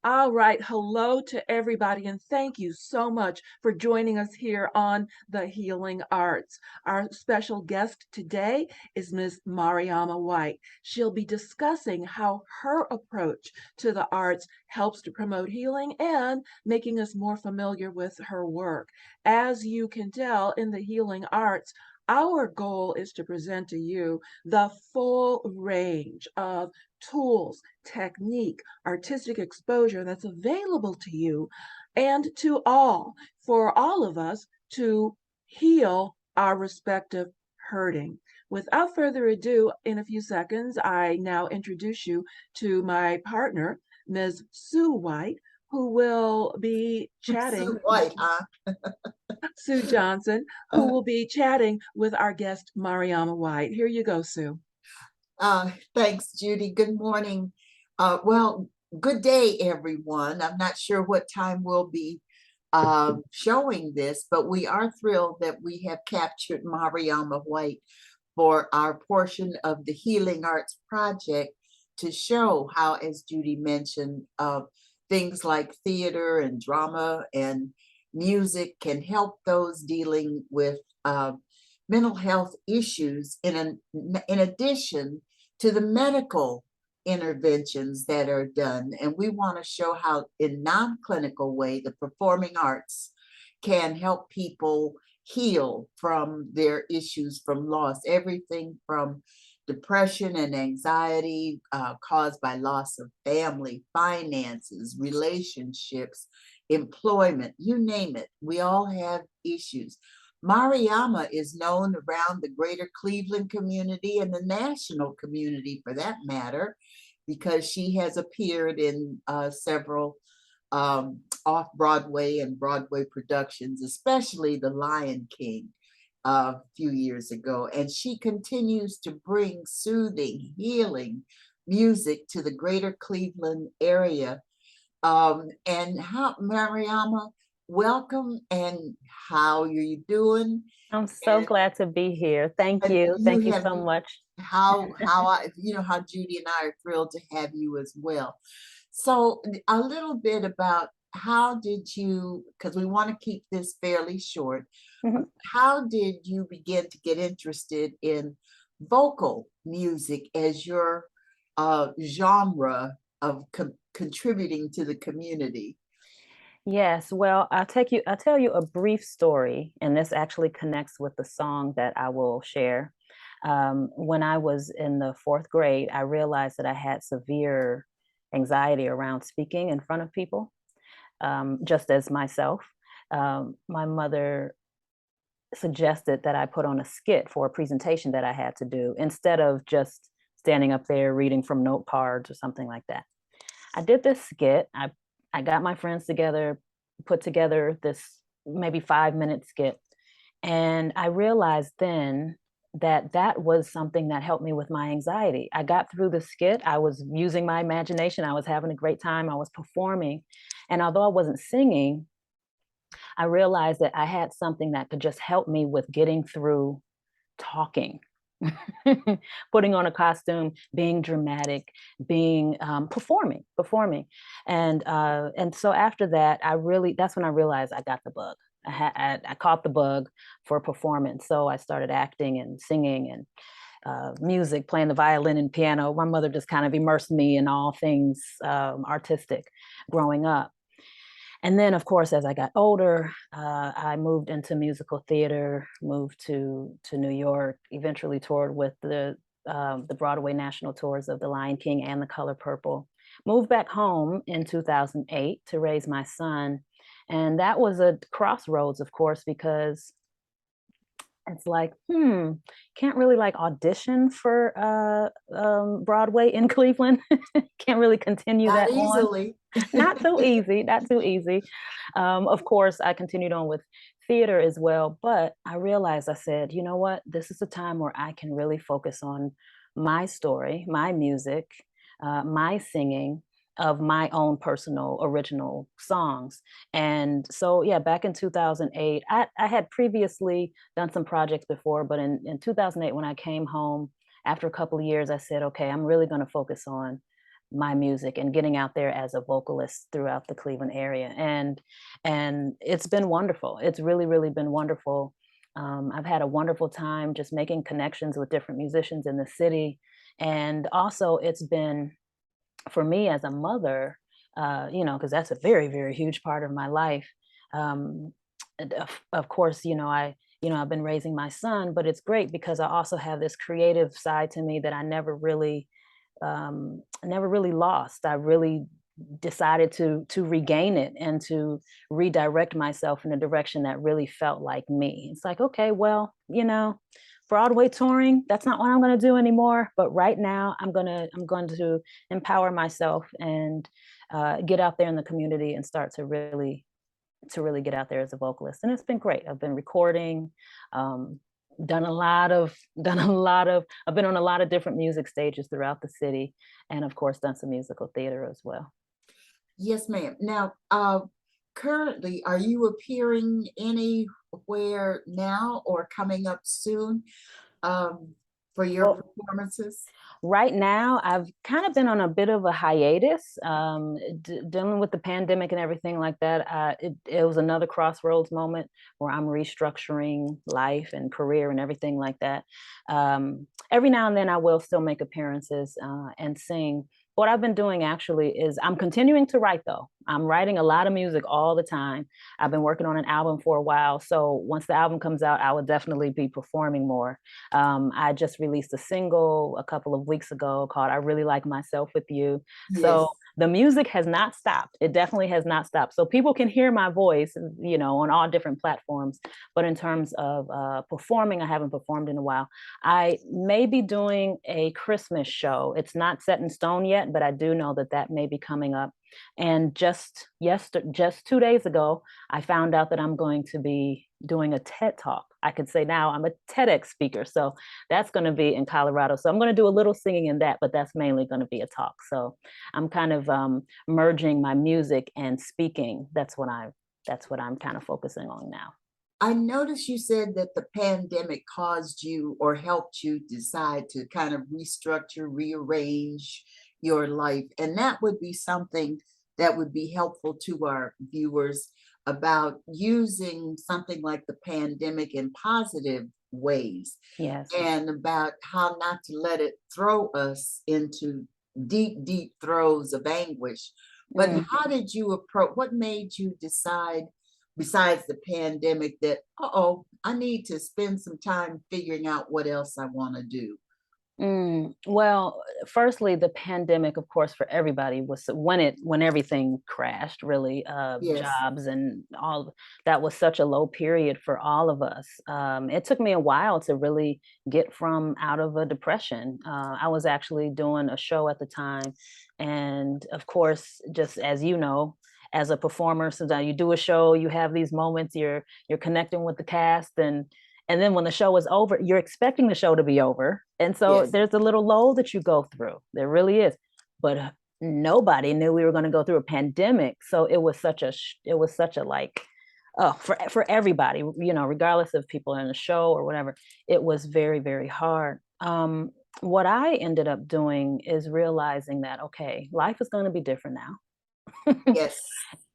All right. Hello to everybody, and thank you so much for joining us here on the Healing Arts. Our special guest today is Ms. Mariama Whyte. She'll be discussing how her approach to the arts helps to promote healing and making us more familiar with her work. As you can tell, in the healing arts, our goal is to present to you the full range of tools, technique, artistic exposure that's available to you and to all, for all of us to heal our respective hurting. Without further ado, in a few seconds, I now introduce you to my partner, Ms. Sue White, who will be Sue chatting, White, huh? Sue Johnson, who will be chatting with our guest, Mariama White. Here you go, Sue. Thanks, Judy. Good morning. Good day, everyone. I'm not sure what time we'll be showing this, but we are thrilled that we have captured Mariama White for our portion of the Healing Arts Project to show how, as Judy mentioned, things like theater and drama and music can help those dealing with mental health issues in addition to the medical interventions that are done. And we want to show how in non-clinical way, the performing arts can help people heal from their issues from loss, everything from depression and anxiety caused by loss of family, finances, relationships, employment, you name it. We all have issues. Mariama is known around the greater Cleveland community and the national community for that matter, because she has appeared in several off-Broadway and Broadway productions, especially The Lion King a few years ago. And she continues to bring soothing, healing music to the greater Cleveland area. And how, Mariama, welcome, and how are you doing? I'm so And, glad to be here. Thank and you. you Thank you have so much. how I, how Judy and I are thrilled to have you as well. So a little bit about how did you, because we want to keep this fairly short, Mhm. how did you begin to get interested in vocal music as your genre of contributing to the community? Yes, well, I'll tell you a brief story, and this actually connects with the song that I will share. When I was in the fourth grade, I realized that I had severe anxiety around speaking in front of people, just as myself. My mother suggested that I put on a skit for a presentation that I had to do instead of just standing up there reading from note cards or something like that. I did this skit. I got my friends together, put together this maybe 5-minute skit. And I realized then that that was something that helped me with my anxiety. I got through the skit. I was using my imagination. I was having a great time. I was performing. And although I wasn't singing, I realized that I had something that could just help me with getting through talking. Putting on a costume, being dramatic, being performing, and so after that, that's when I realized I got the bug. I caught the bug for performance, so I started acting and singing and music, playing the violin and piano. My mother just kind of immersed me in all things artistic growing up. And then, of course, as I got older, I moved into musical theater, moved to New York, eventually toured with the Broadway national tours of The Lion King and The Color Purple. Moved back home in 2008 to raise my son. And that was a crossroads, of course, because it's like, can't really like audition for Broadway in Cleveland. Can't really continue Not that on. easily. Not too easy, not too easy. Of course, I continued on with theater as well, but I realized, I said, you know what? This is a time where I can really focus on my story, my music, my singing of my own personal original songs. And so, yeah, back in 2008, I had previously done some projects before, but in 2008, when I came home after a couple of years, I said, okay, I'm really going to focus on my music and getting out there as a vocalist throughout the Cleveland area. And it's been wonderful. It's really, really been wonderful. I've had a wonderful time just making connections with different musicians in the city. And also it's been, for me as a mother, because that's a very, very huge part of my life. Um, and of course, I've been raising my son, but it's great because I also have this creative side to me that I never really lost. I really decided to regain it and to redirect myself in a direction that really felt like me. It's like, okay, well, Broadway touring, that's not what I'm going to do anymore. But right now, I'm going to empower myself and get out there in the community and start to really get out there as a vocalist. And it's been great. I've been recording, um, I've been on a lot of different music stages throughout the city, and of course done some musical theater as well. Yes, ma'am. Now, currently, are you appearing anywhere now or coming up soon, um, for your Well, performances? right now, I've kind of been on a bit of a hiatus, dealing with the pandemic and everything like that. It was another crossroads moment where I'm restructuring life and career and everything like that. Every now and then, I will still make appearances and sing. What I've been doing actually is I'm continuing to write, though. I'm writing a lot of music all the time. I've been working on an album for a while. So once the album comes out, I will definitely be performing more. I just released a single a couple of weeks ago called I Really Like Myself with You. Yes. So the music has not stopped. It definitely has not stopped. So people can hear my voice, on all different platforms. But in terms of performing, I haven't performed in a while. I may be doing a Christmas show. It's not set in stone yet, but I do know that that may be coming up. And just 2 days ago, I found out that I'm going to be doing a TED Talk. I could say now I'm a TEDx speaker. So that's going to be in Colorado. So I'm going to do a little singing in that, but that's mainly going to be a talk. So I'm kind of merging my music and speaking. That's what I'm kind of focusing on now. I noticed you said that the pandemic caused you or helped you decide to kind of restructure, rearrange your life. And that would be something that would be helpful to our viewers about using something like the pandemic in positive ways Yes. and about how not to let it throw us into deep, deep throes of anguish. But Mm. how did you approach, what made you decide, besides the pandemic, that, I need to spend some time figuring out what else I want to do? Well, firstly, the pandemic, of course, for everybody was when everything crashed, really, Yes, jobs and all that was such a low period for all of us. It took me a while to really get from out of a depression. I was actually doing a show at the time, and of course, just as you know, as a performer, sometimes you do a show, you have these moments, you're connecting with the cast, and then when the show is over, you're expecting the show to be over. And so yes, there's a little lull that you go through. There really is. But nobody knew we were going to go through a pandemic. So it was such a like, oh, for everybody, regardless of people in the show or whatever, it was very, very hard. What I ended up doing is realizing that, okay, life is going to be different now. yes,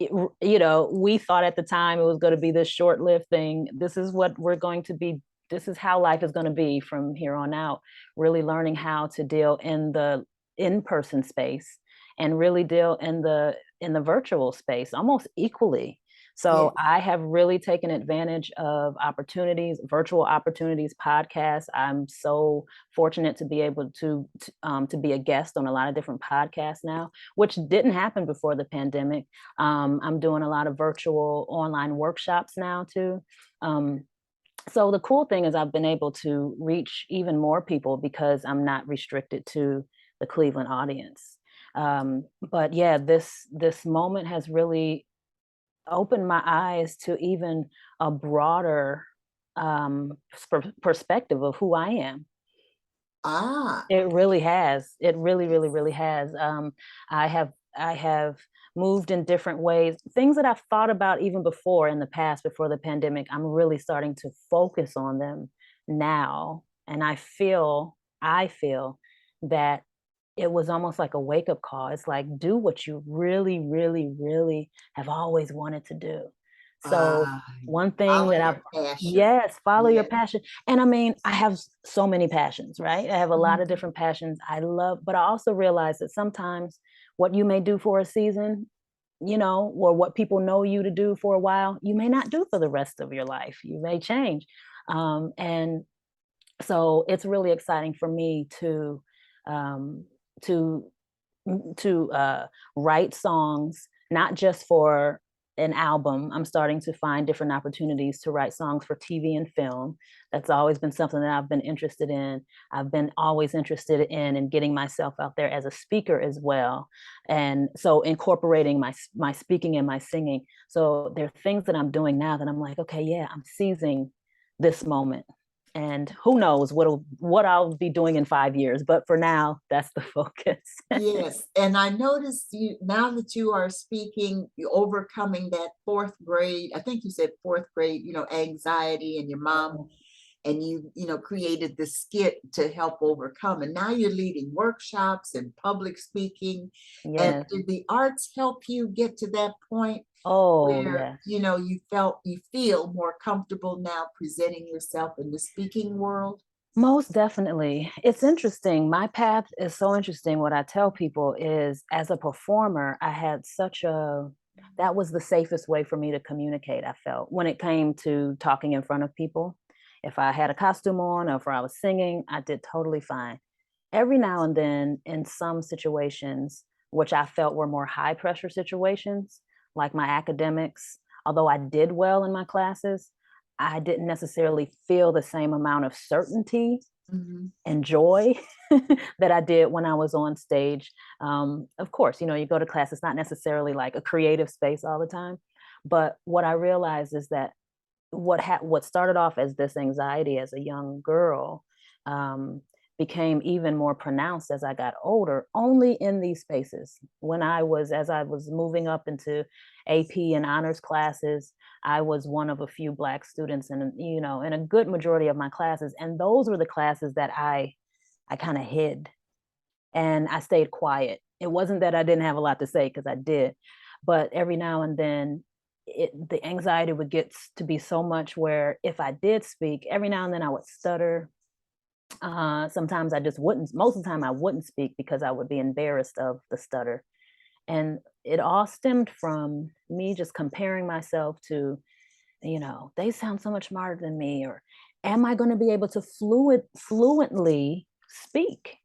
We thought at the time it was going to be this short-lived thing. This is what we're going to be. This is how life is going to be from here on out. Really learning how to deal in the in-person space and really deal in the virtual space almost equally. yes. So I have really taken advantage of opportunities, virtual opportunities, podcasts. I'm so fortunate to be able to be a guest on a lot of different podcasts now, which didn't happen before the pandemic. I'm doing a lot of virtual online workshops now too. Um, so the cool thing is I've been able to reach even more people because I'm not restricted to the Cleveland audience. But yeah, this moment has really opened my eyes to even a broader perspective of who I am. Ah, It really has. It really, really, really has. I have moved in different ways. Things that I've thought about even before in the past, before the pandemic, I'm really starting to focus on them now. And I feel that it was almost like a wake-up call. It's like, do what you really, really, really have always wanted to do. So Ah, one thing follow that your I've passion. yes, follow your Yes. passion. And I mean, I have so many passions, right? I have a lot of Mhm. different passions I love, but I also realize that sometimes what you may do for a season, or what people know you to do for a while, you may not do for the rest of your life. You may change. And so it's really exciting for me um, to to write songs, not just for an album. I'm starting to find different opportunities to write songs for TV and film. That's always been something that I've been interested in. I've been always interested in getting myself out there as a speaker as well. And so incorporating my speaking and my singing. So there are things that I'm doing now that I'm like, okay, yeah, I'm seizing this moment. And who knows what I'll be doing in 5 years, but for now, that's the focus. Yes, and I noticed you now that you are speaking, you overcoming that fourth grade, I think you said fourth grade, anxiety and your mom, and you created the skit to help overcome. And now you're leading workshops and public speaking. And Yes. did the arts help you get to that point Oh, where, yes. you feel more comfortable now presenting yourself in the speaking world? Most definitely. It's interesting. My path is so interesting. What I tell people is, as a performer, I had that was the safest way for me to communicate, I felt, when it came to talking in front of people. If I had a costume on or if I was singing, I did totally fine. Every now and then, in some situations, which I felt were more high pressure situations, like my academics, although I did well in my classes, I didn't necessarily feel the same amount of certainty Mhm. and joy that I did when I was on stage. Of course, you go to class, it's not necessarily like a creative space all the time. But what I realized is that what started off as this anxiety as a young girl um, became even more pronounced as I got older, only in these spaces. As I was moving up into AP and honors classes, I was one of a few Black students in a good majority of my classes. And those were the classes that I kind of hid and I stayed quiet. It wasn't that I didn't have a lot to say, because I did, but every now and then the anxiety would get to be so much where if I did speak, every now and then I would stutter. Sometimes I just wouldn't. Most of the time, I wouldn't speak because I would be embarrassed of the stutter, and it all stemmed from me just comparing myself to, they sound so much smarter than me, or am I going to be able to fluently speak?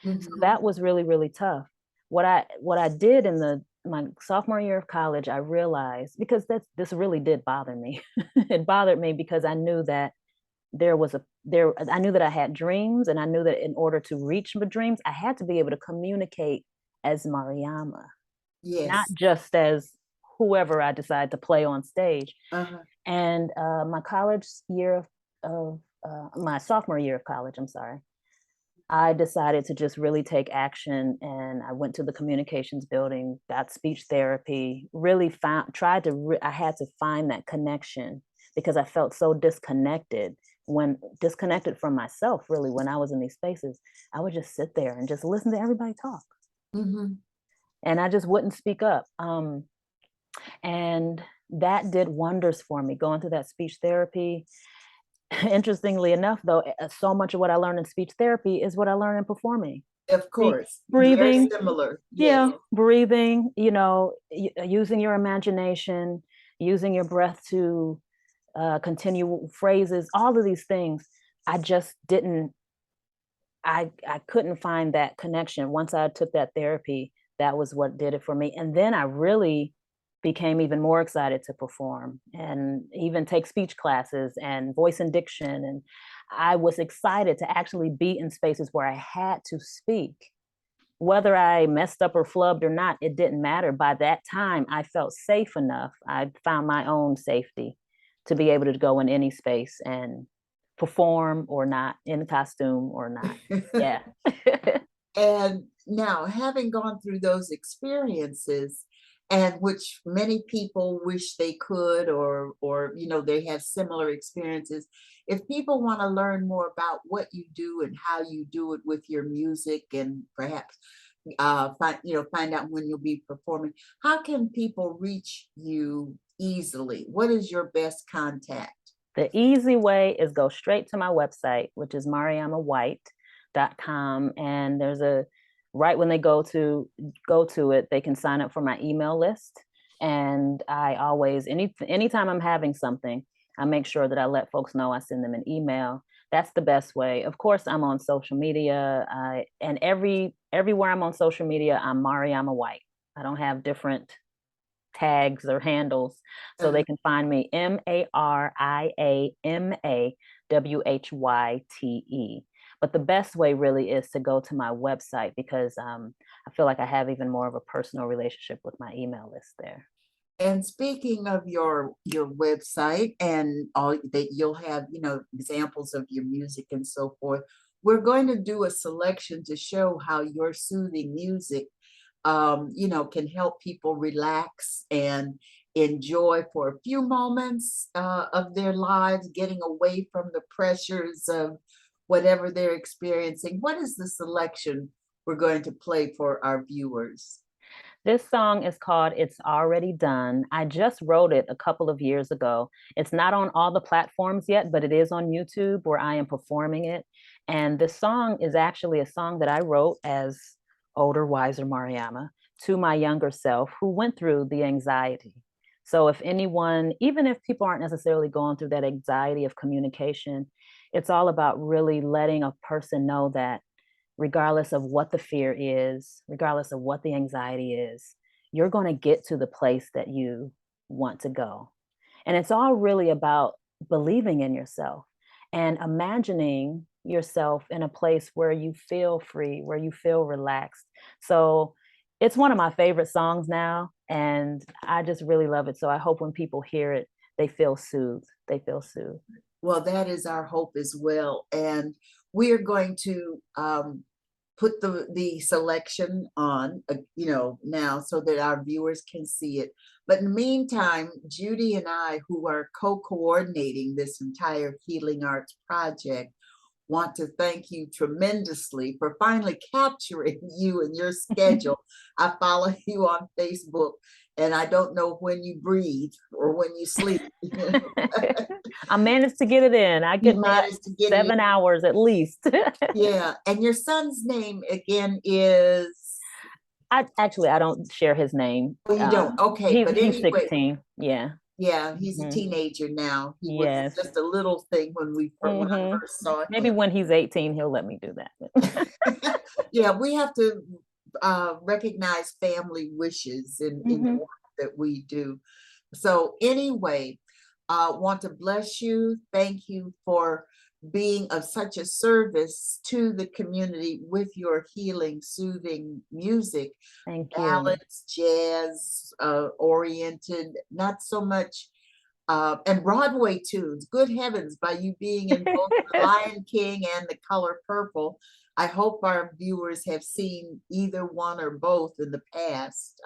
So Mhm. that was really, really tough. What I did in my sophomore year of college, I realized, because this really did bother me. It bothered me because I knew that I knew that I had dreams, and I knew that in order to reach my dreams, I had to be able to communicate as Mariama, not Yes. just as whoever I decide to play on stage. Uh-huh. And my sophomore year of college, I'm sorry, I decided to just really take action, and I went to the communications building, got speech therapy, really I had to find that connection because I felt so disconnected from myself, really, when I was in these spaces. I would just sit there and just listen to everybody talk, Mhm. and I just wouldn't speak up. And that did wonders for me going through that speech therapy. Interestingly enough, though, so much of what I learned in speech therapy is what I learned in performing. Of course. Very Breathing, similar. Yes. yeah, breathing, using your imagination, using your breath to continue phrases, all of these things. I just didn't, I couldn't find that connection. Once I took that therapy, that was what did it for me. And then I really became even more excited to perform and even take speech classes and voice and diction. And I was excited to actually be in spaces where I had to speak. Whether I messed up or flubbed or not, it didn't matter. By that time, I felt safe enough. I found my own safety to be able to go in any space and perform or not, in costume or not. Yeah. And now, having gone through those experiences, and which many people wish they could, or they have similar experiences. If people want to learn more about what you do and how you do it with your music, and perhaps find out when you'll be performing, how can people reach you easily? What is your best contact? The easy way is go straight to my website, which is mariamawhyte.com. And right when they go to it, they can sign up for my email list. And I always, anytime I'm having something, I make sure that I let folks know. I send them an email. That's the best way. Of course, I'm on social media, and everywhere I'm on social media, I'm Mariama Whyte. I don't have different tags or handles, so they can find me MariamaWhyte. But the best way really is to go to my website, because I feel like I have even more of a personal relationship with my email list there. And speaking of your website and all that, you'll have, examples of your music and so forth. We're going to do a selection to show how your soothing music, can help people relax and enjoy for a few moments of their lives, getting away from the pressures of whatever they're experiencing. What is the selection we're going to play for our viewers? This song is called It's Already Done. I just wrote it a couple of years ago. It's not on all the platforms yet, but it is on YouTube where I am performing it. And this song is actually a song that I wrote as older, wiser Mariama to my younger self, who went through the anxiety. So if anyone, even if people aren't necessarily going through that anxiety of communication, it's all about really letting a person know that regardless of what the fear is, regardless of what the anxiety is, you're going to get to the place that you want to go. And it's all really about believing in yourself and imagining yourself in a place where you feel free, where you feel relaxed. So it's one of my favorite songs now, and I just really love it. So I hope when people hear it, they feel soothed. They feel soothed. Well, that is our hope as well. And we are going to put the selection on, now, so that our viewers can see it. But in the meantime, Judy and I, who are co-coordinating this entire Healing Arts project, want to thank you tremendously for finally capturing you and your schedule. I follow you on Facebook, and I don't know when you breathe or when you sleep. I managed to get it in. I get my 7 hours at least. Yeah. And your son's name again is? I don't share his name. Oh, you don't? Okay. But he's anyway, 16. Yeah. yeah, he's a teenager now. He was Yes. just a little thing when I first saw him. Maybe when he's 18, he'll let me do that. Yeah, we have to recognize family wishes in the work that we do. So anyway, want to bless you. Thank you for being of such a service to the community with your healing, soothing music. Thank you. Ballads, jazz oriented, not so much, and Broadway tunes. Good heavens, by you being in both The Lion King and The Color Purple, I hope our viewers have seen either one or both in the past,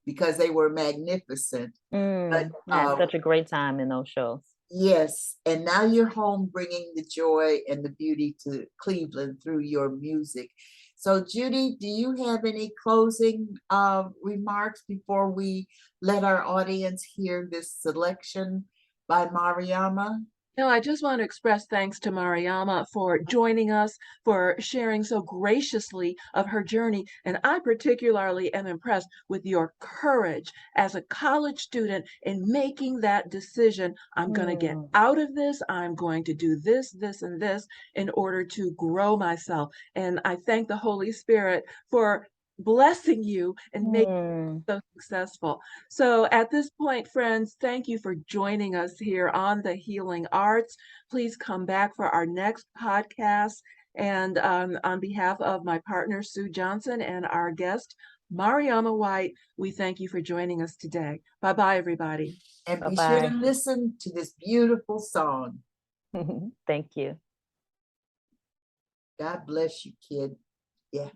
because they were magnificent. But I had such a great time in those shows. Yes, and now you're home bringing the joy and the beauty to Cleveland through your music. So Judy, do you have any closing remarks before we let our audience hear this selection by Mariama? No, I just want to express thanks to Mariama for joining us, for sharing so graciously of her journey. And I particularly am impressed with your courage as a college student in making that decision. I'm going to get out of this. I'm going to do this, this, and this in order to grow myself. And I thank the Holy Spirit for blessing you and making so successful. So at this point, friends, thank you for joining us here on the Healing Arts. Please come back for our next podcast. And on behalf of my partner, Sue Johnson, and our guest, Mariama Whyte, we thank you for joining us today. Bye-bye, everybody. And be sure to listen to this beautiful song. Thank you. God bless you, kid. Yeah.